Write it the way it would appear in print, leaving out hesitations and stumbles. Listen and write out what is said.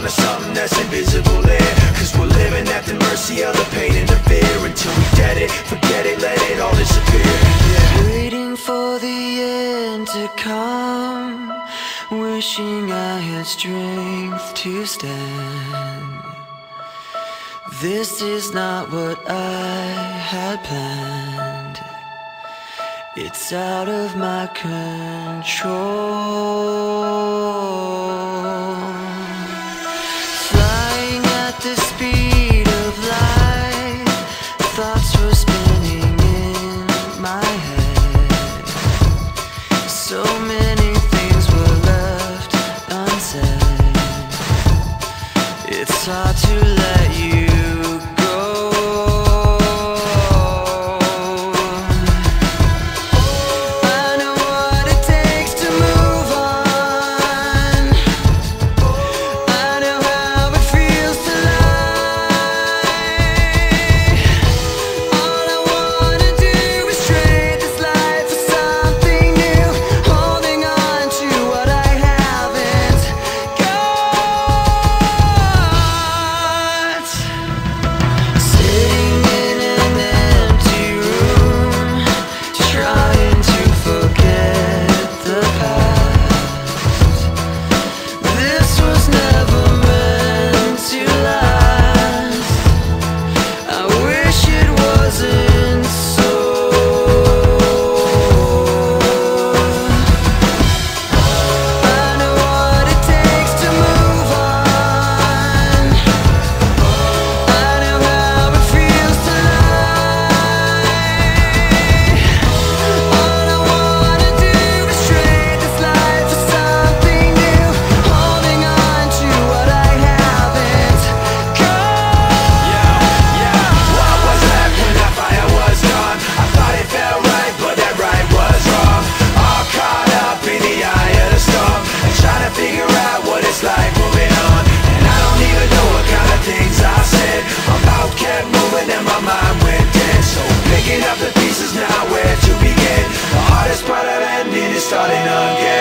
of something that's invisible here. Cause we're living at the mercy of the pain and the fear. Until we get it, forget it, let it all disappear. Waiting for the end to come, wishing I had strength to stand. This is not what I had planned. It's out of my control. Flying at the speed of light, thoughts were spinning in my head. So many things were left unsaid. It's hard to let you go. I know what it takes to move on. I know how it feels to lie. All I wanna do is trade this life for something new, holding on to what I haven't got. Sitting in an empty room, trying to forget the past. This was never meant to last. I wish it wasn't so. I know what it takes to move on. I know how it feels to lie. All I wanna do is trade this life for something new, holding on to what I haven't got. What was left when that fire was gone? I thought it felt right, but that right was wrong. All caught up in the eye of the storm, and trying to figure out what it's like moving on. And I don't even know what kind of things I said. My mouth kept moving and my mind went dead. So picking up the pieces now, where to begin? The hardest part of ending is starting again.